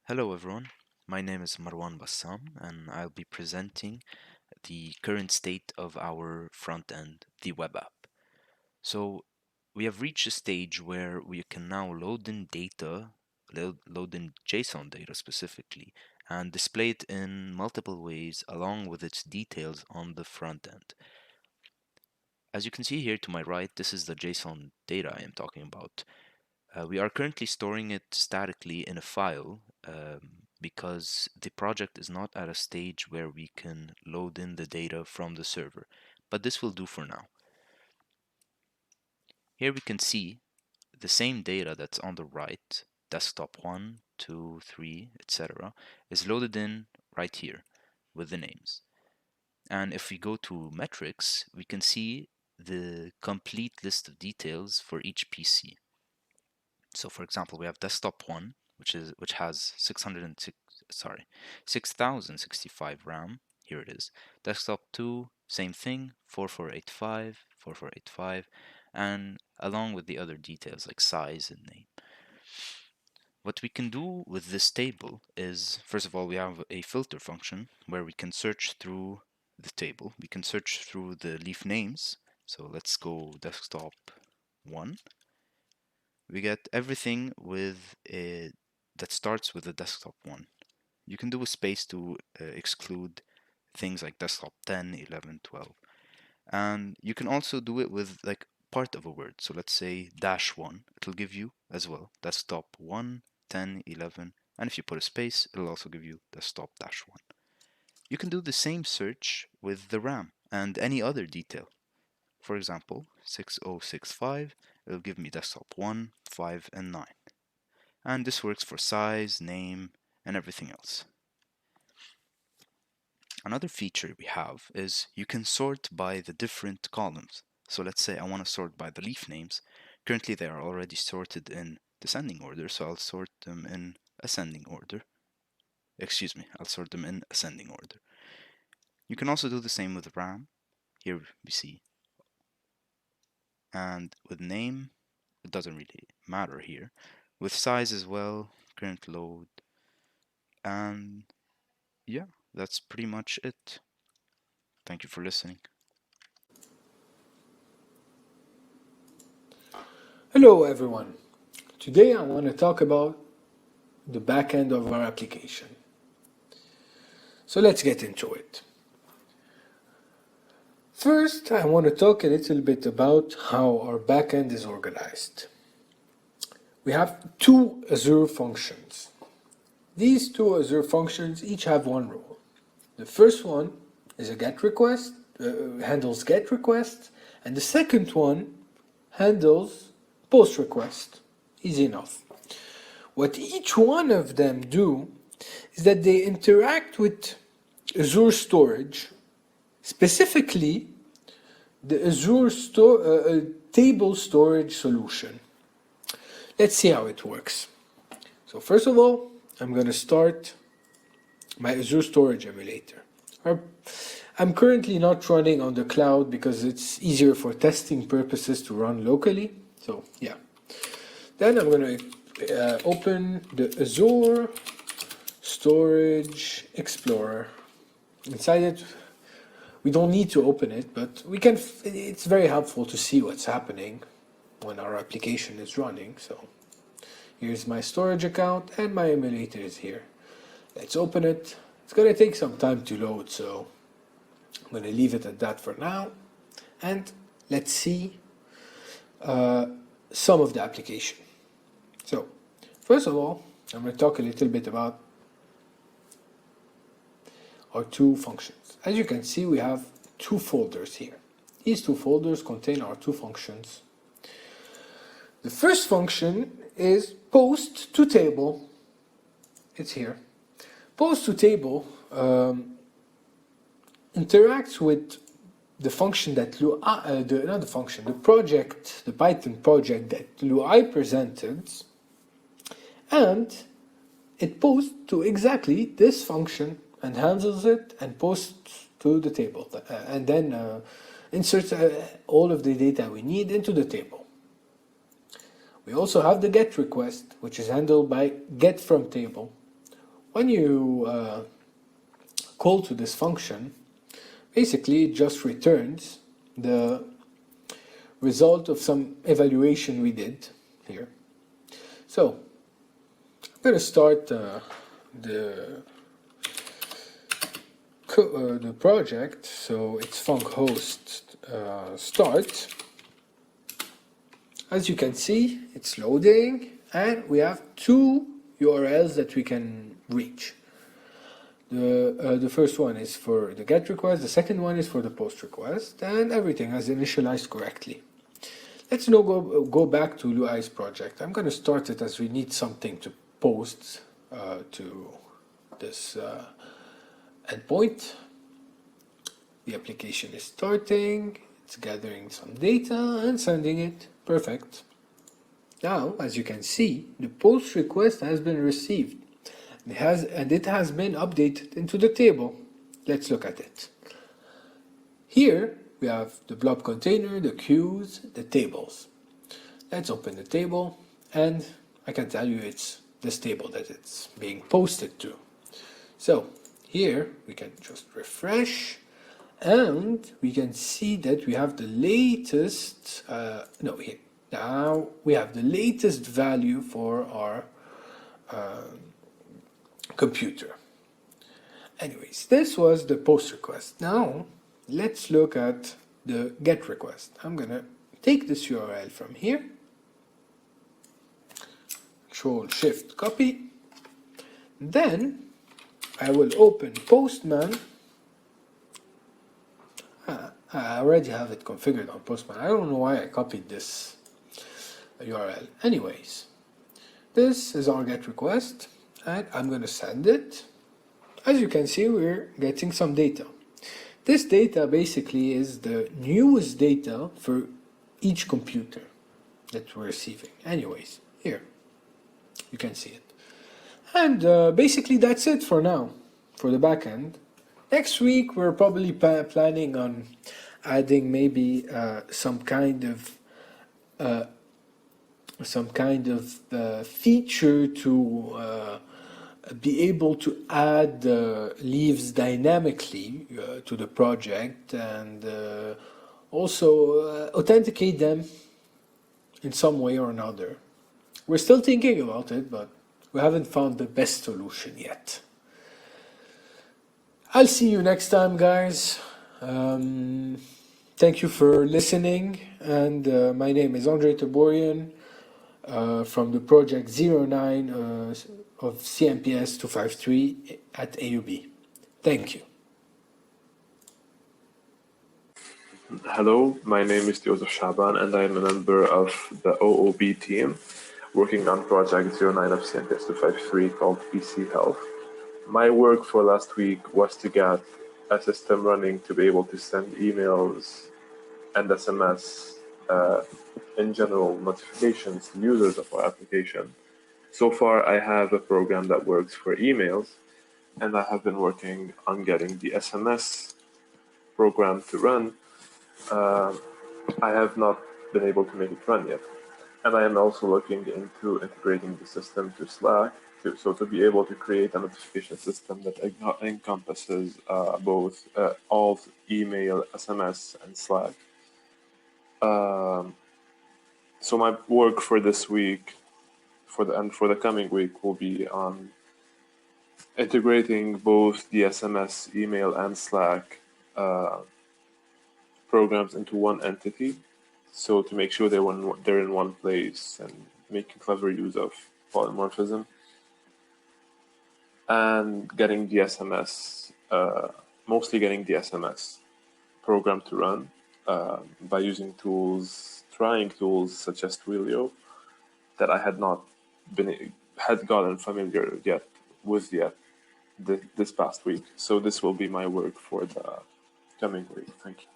Hello everyone, my name is Marwan Bassam and I'll be presenting the current state of our front end, the web app. So we have reached a stage where we can now load in data, load in JSON data specifically, and display it in multiple ways along with its details on the front end. As you can see here to my right, this is the JSON data I am talking about. We are currently storing it statically in a file because the project is not at a stage where we can load in the data from the server, but this will do for now. Here we can see the same data that's on the right, desktop 1, 2, 3, etc., is loaded in right here with the names. And if we go to metrics, we can see the complete list of details for each PC. So for example, we have desktop 1, which has 6065 RAM. Here it is. Desktop 2, same thing, 4485, 4485, and along with the other details like size and name. What we can do with this table is, first of all, we have a filter function where we can search through the table. We can search through the leaf names. So let's go desktop 1. We get everything with that starts with the desktop 1. You can do a space to exclude things like desktop 10, 11, 12. And you can also do it with like part of a word. So let's say -1. It'll give you as well desktop 1, 10, 11. And if you put a space, it'll also give you desktop -1. You can do the same search with the RAM and any other detail. For example, 6065, it'll give me desktop 1, 5, and 9. And this works for size, name, and everything else. Another feature we have is you can sort by the different columns. So let's say I want to sort by the leaf names. Currently they are already sorted in descending order, so I'll sort them in ascending order. Excuse me, I'll sort them in ascending order. You can also do the same with RAM. Here we see. And with name, it doesn't really matter here. With size as well, current load, and yeah, that's pretty much it. Thank you for listening. Hello everyone. Today I want to talk about the backend of our application. So let's get into it. First, I want to talk a little bit about how our backend is organized. We have two Azure functions. These two Azure functions each have one role. The first one is a GET request, handles GET requests, and the second one handles POST request. Easy enough. What each one of them do is that they interact with Azure storage, specifically the Azure table storage solution. Let's see how it works. So first of all, I'm going to start my Azure storage emulator. I'm currently not running on the cloud because it's easier for testing purposes to run locally. So yeah. Then I'm going to open the Azure Storage Explorer. Inside it, we don't need to open it, but we can. It's very helpful to see what's happening when our application is running. So here's my storage account and my emulator is here. Let's open it. It's going to take some time to load, so I'm going to leave it at that for now. And let's see some of the application. So first of all, I'm going to talk a little bit about our two functions. As you can see, we have two folders here. These two folders contain our two functions. The first function is post to table. It's here. Post to table interacts with the function that the project, the Python project that Luai presented, and it posts to exactly this function and handles it and posts to the table, and then inserts all of the data we need into the table. We also have the GET request, which is handled by GET from table, when you call to this function, basically it just returns the result of some evaluation we did here. So I'm going to start the project. So it's funchost start. As you can see, it's loading, and we have two URLs that we can reach. The first one is for the GET request, the second one is for the POST request, and everything has initialized correctly. Let's now go back to Luai's project. I'm going to start it as we need something to post to this endpoint. The application is starting, it's gathering some data and sending it. Perfect. Now, as you can see, the POST request has been received. It has been updated into the table. Let's look at it. Here we have the blob container, the queues, the tables. Let's open the table, and I can tell you it's this table that it's being posted to. So here we can just refresh, and we can see that we have the latest, here. Now we have the latest value for our computer. Anyways, this was the POST request. Now let's look at the GET request. I'm gonna take this URL from here, Control-Shift copy, then I will open Postman. I already have it configured on Postman. I don't know why I copied this URL. Anyways, this is our GET request, and I'm going to send it. As you can see, we're getting some data. This data basically is the newest data for each computer that we're receiving. Anyways, here, you can see it. And basically that's it for now, for the backend. Next week, we're probably planning on adding maybe some kind of feature to be able to add leaves dynamically to the project, and also authenticate them in some way or another. We're still thinking about it, but we haven't found the best solution yet. I'll see you next time, guys. Thank you for listening, and my name is Andre Taborian from the project 09 of CMPS 253 at AUB. Thank you. Hello, my name is Joseph Shaban, and I'm a member of the OOB team working on project 09 of CMPS 253 called PC Health. My work for last week was to get a system running to be able to send emails and SMS, in general, notifications to users of our application. So far, I have a program that works for emails, and I have been working on getting the SMS program to run. I have not been able to make it run yet. And I am also looking into integrating the system to Slack, to be able to create a notification system that encompasses both all email, SMS, and Slack. So my work for this week, for the coming week, will be on integrating both the SMS, email, and Slack programs into one entity. So to make sure they're in one place and making clever use of polymorphism, and getting the SMS, mostly getting the SMS program to run by using trying tools such as Twilio that I had gotten familiar with this past week. So this will be my work for the coming week. Thank you.